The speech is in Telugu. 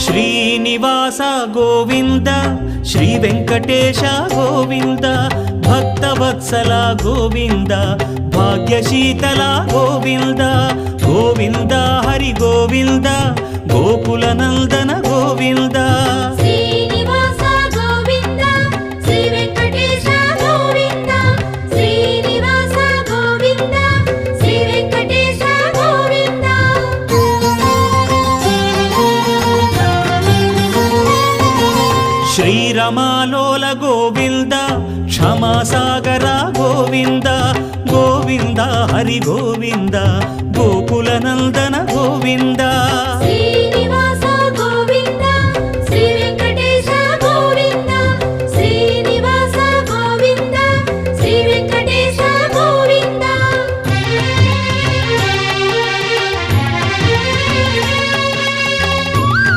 శ్రీనివాస గోవింద శ్రీ వెంకటేశ గోవింద భక్తవత్సల గోవింద భాగ్యశీతల గోవింద గోవింద హరి గోవింద గోకుల నందన గోవింద శ్రీనివాస గోవింద శ్రీ వెంకటేశ గోవింద శ్రీనివాస గోవింద శ్రీ వెంకటేశ గోవింద శ్రీరమాలోల గోవింద క్షమాసాగర గోవింద గోవింద హరి గోవింద గోకుల నందన గోవింద శ్రీ